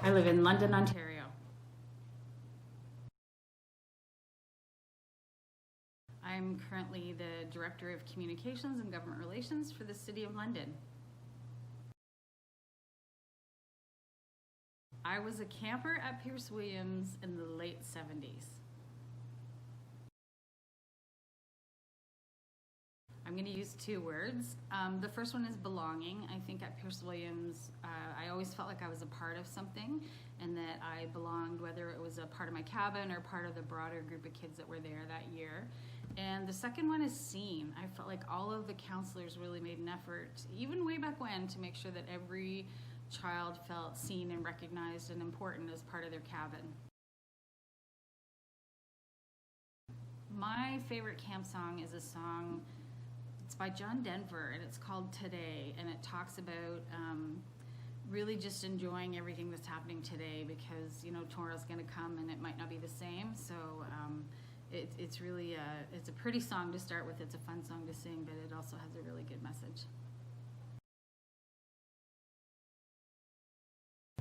I live in London, Ontario. I'm currently the Director of Communications and Government Relations for the City of London. I was a camper at Pearce Williams in the late 70s. I'm going to use two words. The first one is belonging. I think at Pearce Williams, I always felt like I was a part of something and that I belonged, whether it was a part of my cabin or part of the broader group of kids that were there that year. And the second one is seen. I felt like all of the counselors really made an effort, even way back when, to make sure that every child felt seen and recognized and important as part of their cabin. My favorite camp song is a song, it's by John Denver, and it's called Today, and it talks about really just enjoying everything that's happening today, because tomorrow's going to come and it might not be the same. So it's really it's a pretty song to start with. It's a fun song to sing, but it also has a really good message.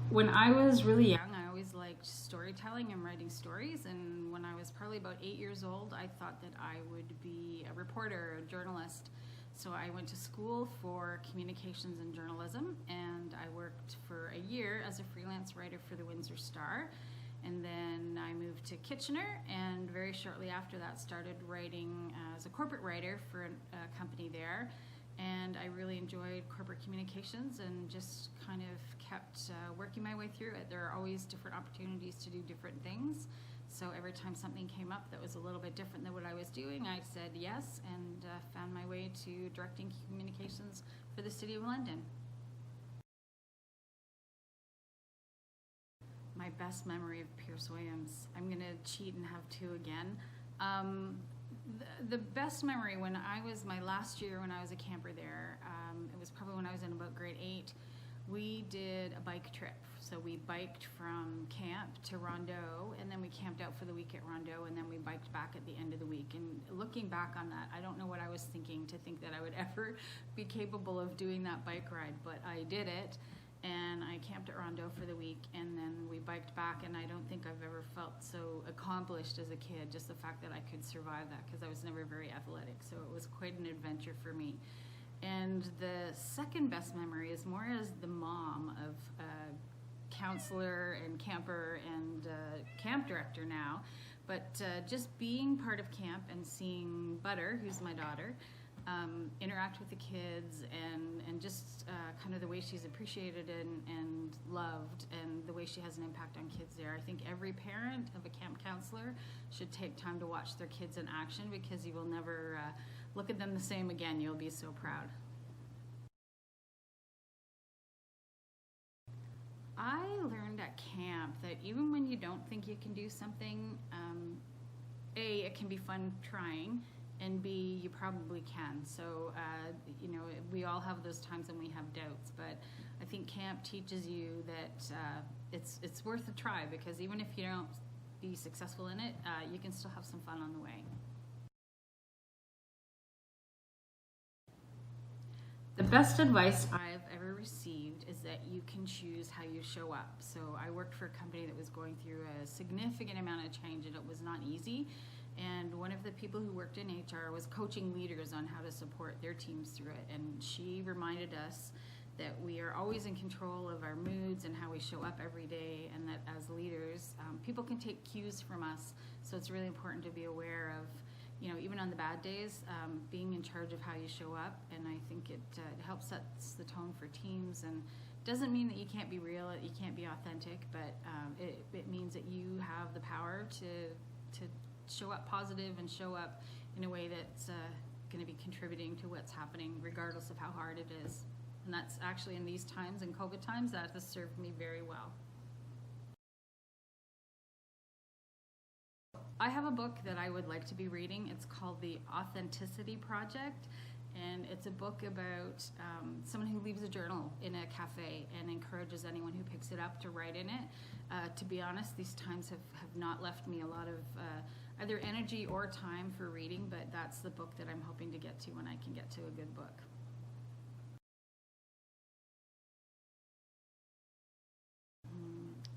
When I was really young, I always liked storytelling and writing stories, and when I was probably about 8 years old, I thought that I would be a reporter, a journalist. So I went to school for communications and journalism, and I worked for a year as a freelance writer for the Windsor Star. And then I moved to Kitchener, and very shortly after that started writing as a corporate writer for a company there. And I really enjoyed corporate communications and just kind of kept working my way through it. There are always different opportunities to do different things. So every time something came up that was a little bit different than what I was doing, I said yes, and found my way to directing communications for the City of London. My best memory of Pearce Williams. I'm going to cheat and have two again. The best memory when my last year when I was a camper there, it was probably when I was in about grade 8, we did a bike trip. So we biked from camp to Rondeau, and then we camped out for the week at Rondeau, and then we biked back at the end of the week. And looking back on that, I don't know what I was thinking to think that I would ever be capable of doing that bike ride, but I did it. And I camped at Rondeau for the week, and then we biked back, and I don't think I've ever felt so accomplished as a kid, just the fact that I could survive that, because I was never very athletic, so it was quite an adventure for me. And the second best memory is more as the mom of a counselor and camper and camp director now, but just being part of camp and seeing Butter, who's my daughter, interact with the kids and just kind of the way she's appreciated and loved, and the way she has an impact on kids there. I think every parent of a camp counselor should take time to watch their kids in action, because you will never look at them the same again. You'll be so proud. I learned at camp that even when you don't think you can do something, A, it can be fun trying, and B, you probably can. So, we all have those times when we have doubts, but I think camp teaches you that it's worth a try, because even if you don't be successful in it, you can still have some fun on the way. The best advice I've ever received is that you can choose how you show up. So I worked for a company that was going through a significant amount of change, and it was not easy. And one of the people who worked in HR was coaching leaders on how to support their teams through it. And she reminded us that we are always in control of our moods and how we show up every day, and that as leaders, people can take cues from us. So it's really important to be aware of, even on the bad days, being in charge of how you show up. And I think it helps set the tone for teams, and doesn't mean that you can't be real, that you can't be authentic, but it means that you have the power to show up positive and show up in a way that's going to be contributing to what's happening, regardless of how hard it is. And that's actually, in these times, in COVID times, that has served me very well. I have a book that I would like to be reading. It's called The Authenticity Project, and it's a book about someone who leaves a journal in a cafe and encourages anyone who picks it up to write in it. To be honest, these times have not left me a lot of either energy or time for reading, but that's the book that I'm hoping to get to when I can get to a good book.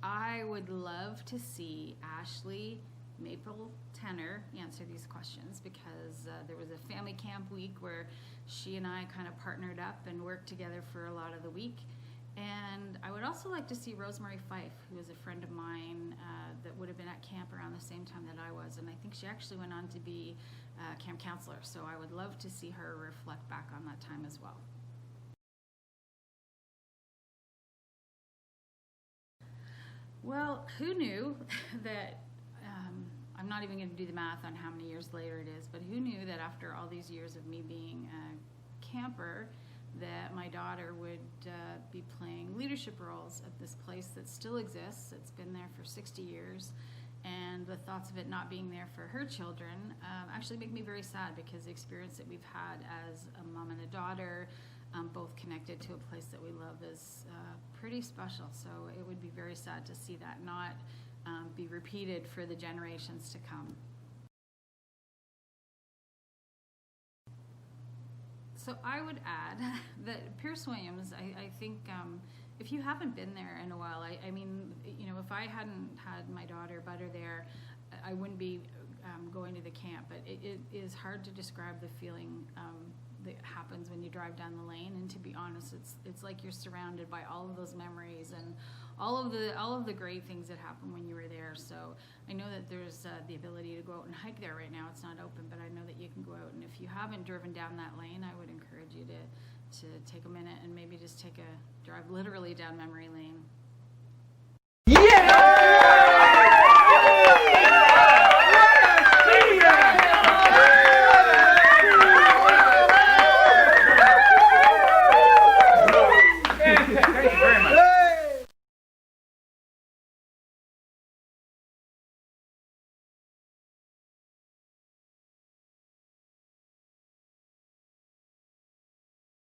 I would love to see Ashley Maple Tenor answer these questions, because there was a family camp week where she and I kind of partnered up and worked together for a lot of the week. And I would also like to see Rosemary Fife, who is a friend of mine that would have been at camp around the same time that I was, and I think she actually went on to be camp counselor, so I would love to see her reflect back on that time as well. Well, who knew that, I'm not even going to do the math on how many years later it is, but who knew that after all these years of me being a camper, that my daughter would be playing leadership roles at this place that still exists. It's been there for 60 years, and the thoughts of it not being there for her children actually make me very sad, because the experience that we've had as a mom and a daughter, both connected to a place that we love, is pretty special. So it would be very sad to see that not be repeated for the generations to come. So I would add that Pearce Williams, I think if you haven't been there in a while, I mean, you know, if I hadn't had my daughter Butter there, I wouldn't be going to the camp. But it is hard to describe the feeling that happens when you drive down the lane. And to be honest, it's like you're surrounded by all of those memories and all of the great things that happened when you were there. So I know that there's the ability to go out and hike there right now. It's not open, but I know that you can go out. And if you haven't driven down that lane, I would encourage you to take a minute and maybe just take a drive literally down memory lane.